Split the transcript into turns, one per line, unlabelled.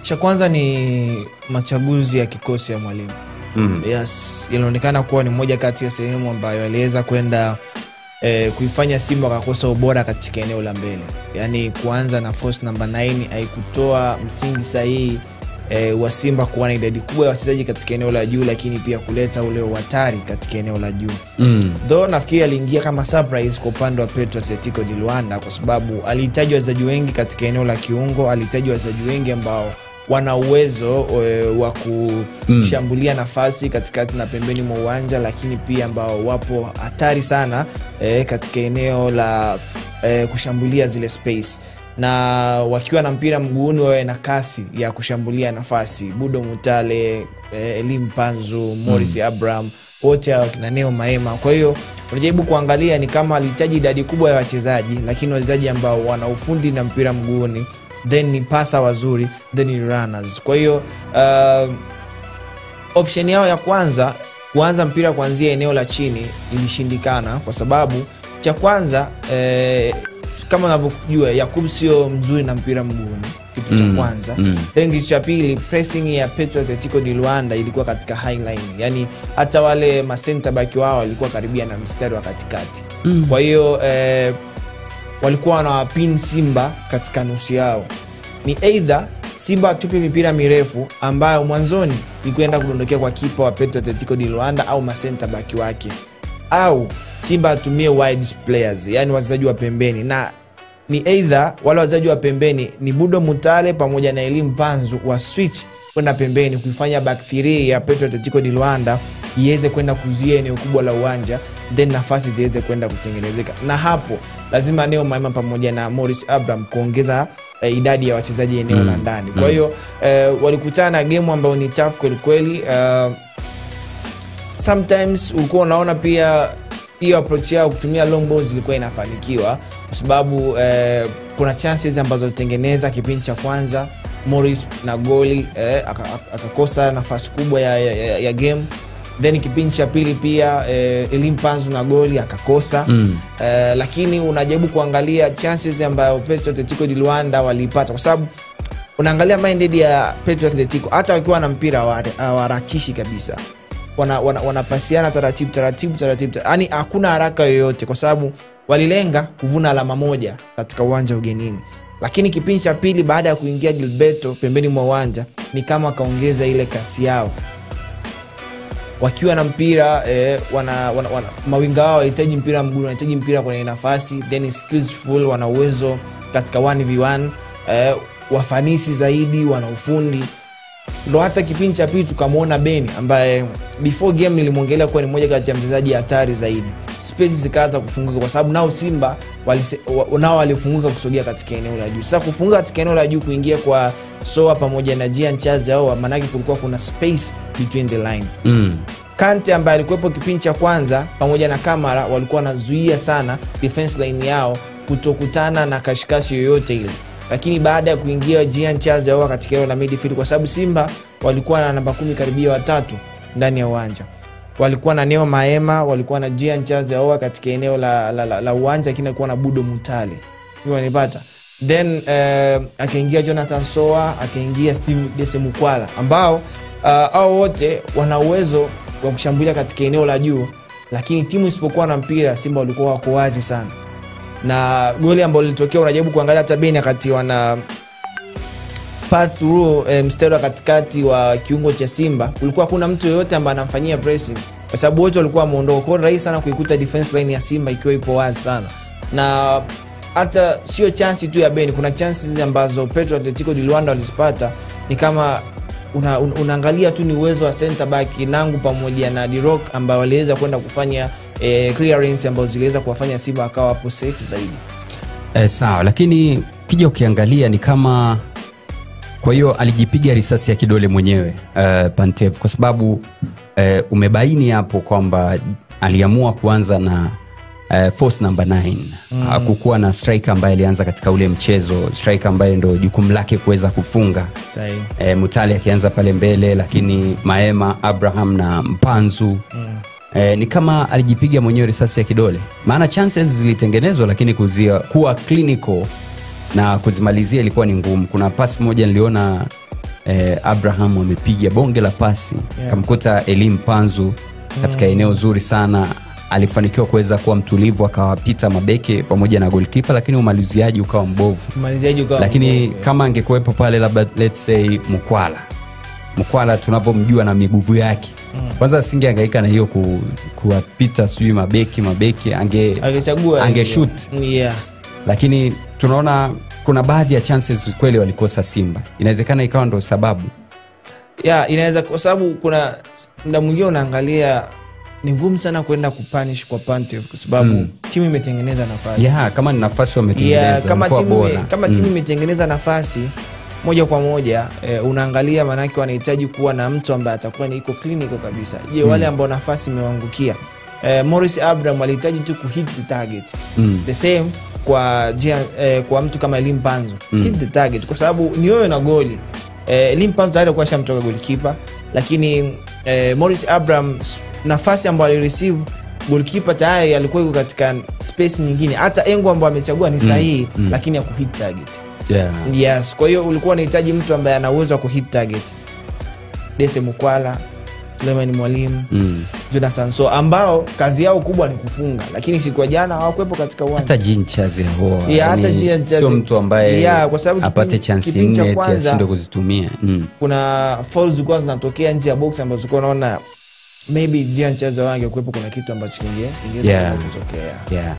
Cha kwanza ni machaguzi ya kikosi ya mwalimu. Yes, inaonekana kuwa ni moja kati ya sehemu ambayo aliweza kwenda kuifanya Simba kakosa ubora katika eneo la mbele. Yaani kuanza na force number 9 haikutoa msingi sahihi wa Simba kuwa na idadi kubwa ya wachezaji katika eneo la juu, lakini pia kuleta ule hatari katika eneo la juu. Though nafikiri aliingia kama surprise kwa upande wa Petro Atletico di Luanda, kwa sababu alihitaji wachezaji wengi katika eneo la kiungo, alihitaji wachezaji wengi ambao wana uwezo wa kushambulia nafasi katikati na pembeni mwa uwanja, lakini pia ambao wapo hatari sana katika eneo la kushambulia zile space, na wakiwa na mpira mguuni wawe na kasi ya kushambulia nafasi. Budo Mutale, Elim Panzu, Morris Abraham, wote na Neo Maema. Kwa hiyo unajaribu kuangalia ni kama alihitaji idadi kubwa ya wachezaji, lakini wachezaji ambao wana ufundi na mpira mguuni, then ni pasa wazuri, then ni runners. Kwa hiyo option yao ya kwanza kuanza mpira kuanzia eneo la chini ilishindikana, kwa sababu cha kwanza kama unavyojua Yakub sio mzuri na mpira mguuni, kitu cha kwanza. Then kitu cha pili, pressing ya Petro Atletico di Luanda ilikuwa katika high line. Yaani hata wale ma center back wao walikuwa karibia na mstari wa katikati. Kwa hiyo walikuwa wanawapin Simba katika nusu yao. Ni either Simba tupe mipira mirefu ambayo mwanzoni ilikwenda kudondokea kwa kipa wa Petro Atletico di Luanda au ma center back wake, au Simba atumie wide players, yani wachezaji wa pembeni. Na ni either wale wachezaji wa pembeni ni Budo Mutale pamoja na Elim Panzu wa switch kwenda pembeni kuifanya back 3 ya Petro Atletico di Luanda iweze kwenda kuzuia eneo kubwa la uwanja, then nafasi ziweze kwenda kutengenezeka. Na hapo lazima Neo Maema pamoja na Morris Abraham kuongeza idadi ya wachezaji eneo la ndani. Kwa hiyo walikutana na game ambayo ni tough kweli kweli. Sometimes ulikuwa unaona pia hiyo approach yao kutumia long balls ilikuwa inafanikiwa, kwa sababu kuna chances ambazo zilitengeneza kipindi cha kwanza. Morris na goli akakosa nafasi kubwa ya game. Then kipindi cha pili pia Elim Panzu na goli akakosa. Lakini unajaribu kuangalia chances ambayo Petro Atletico di Luanda walipata, kwa sababu unaangalia minded ya Petro Atletico, hata wakiwa na mpira hawarakishi kabisa. Wanapasiana taratibu. Yaani hakuna haraka yoyote, kwa sababu walilenga kuvuna alama moja katika uwanja ugenini. Lakini kipindi cha pili baada ya kuingia Gilberto pembeni mwa uwanja, ni kama kaongeza ile kasi yao. Wakiwa na mpira mawinga wao wanahitaji mpira mguuni, wanahitaji mpira kwenye nafasi, then skillful, wana uwezo katika 1v1, wafanisi zaidi, wana ufundi. Ndio hata kipindi cha pili tukamwona Beni ambaye before game nilimwongelea kuwa ni mmoja kati ya mchezaji hatari zaidi. Space zikaanza kufunguka, kwa sababu nao Simba nao walifunguka kusogea katika eneo la juu. Sasa kufunguka katika eneo la juu kuingia kwa Soa pamoja na Jean Chaze hao, maana yake kulikuwa kuna space between the line. Kante ambaye alikuwepo kipindi cha kwanza pamoja na Kamara walikuwa wanazuia sana defense line yao kutokutana na kashikashi yoyote ile. Lakini baada ya kuingia Jean Chaze hao katika eneo la midfield, kwa sababu Simba walikuwa na namba 10 karibia watatu ndani ya uwanja. Walikuwa na Neo Maema, walikuwa na Jean Chaze hao katika eneo la uwanja, lakini alikuwa na Budo Mutale. Hiyo wanipata. Then akaingia Jonathan Soa, akaingia Steve Desemukwala, ambao hao wote wana uwezo wa kushambulia katika eneo la juu, lakini timu isipokuwa na mpira Simba walikuwa wako wazi sana. Na goli ambalo lilitokea, unajaribu kuangalia hata Beni wakati wana path through mstari wa katikati wa kiungo cha Simba, kulikuwa kuna mtu yoyote ambaye anamfanyia pressing, kwa sababu wote walikuwa wameondoka. Kwa rahisi sana kuikuta defense line ya Simba ikiwa ipo wazi sana. Na hata sio chance tu ya Beni, kuna chances ambazo Petro Atletico di Luanda walizipata. Ni kama unaangalia tu ni uwezo wa center back Nangu pamoja na Dirock ambao waliweza kwenda kufanya clearance ambazo ziliweza kuwafanya Simba akawa hapo safe zaidi.
Sawa, lakini kija ukiangalia ni kama, kwa hiyo alijipiga risasi ya kidole mwenyewe Pantev, kwa sababu umebaini hapo kwamba aliamua kuanza na force number 9. Hakukuwa na striker ambaye alianza katika ule mchezo, striker ambaye ndo jukumu lake kuweza kufunga. Mutale akianza pale mbele, lakini Maema, Abraham na Mpanzu. Ni kama alijipiga mwenyewe risasi ya kidole. Maana chances zilitengenezwa, lakini kuwa clinical na kuzimalizia ilikuwa ni ngumu. Kuna pasi moja niliona Abraham amepiga bonge la pasi, kamkuta Elie Mpanzu katika eneo zuri sana, alifanikiwa kuweza kuwa mtulivu, akawapita mabeke pamoja na goalkeeper, lakini umaliziaji ukawa mbovu. Lakini kama angekuepo pale labda let's say Mkwala tunavyomjua na miguvu yake, kwanza asingehangaika na hiyo kuwapita sijui mabeki, angeshoot. Lakini tunaona kuna baadhi ya chances kweli walikosa Simba. Inawezekana ikawa ndio sababu.
Inaweza kwa sababu kuna muda mwingine unaangalia ni ngumu sana kwenda kupunish kwa Pantev kwa sababu timu imetengeneza nafasi.
Kama ni nafasi wametengeneza,
kama timu imetengeneza nafasi moja kwa moja, unaangalia manake wanahitaji kuwa na mtu ambaye atakuwa ni iko clinical kabisa. Je, wale ambao nafasi imewaangukia, Morris Abraham alihitaji tu kuhit the target. The same kwa mtu kama Elie Mpanzu, hit the target kwa sababu ni wewe na goli. Elie Mpanzu alikuwa shamtoka goalkeeper, lakini Morris Abraham nafasi ambayo alireceive goalkeeper tayari alikuwa yuko katika space nyingine, hata engo ambayo amechagua ni sahihi, lakini ya kuhit target. Yes, kwa hiyo ulikuwa unahitaji mtu ambaye ana uwezo wa kuhit target. Dese Mukwala, Suleiman Mwalimu, Jonathan So ambao kazi yao kubwa ni kufunga, lakini siku ya jana hawakuepo katika uwanja.
Hata Jean Chaze sio mtu ambaye apate chance nne ashinde kuzitumia.
Kuna fouls zilikuwa zinatokea nje ya box ambazo ulikuwa unaona maybe Jean Chaze wangekuepo kuna kitu ambacho kingeweza kutokea.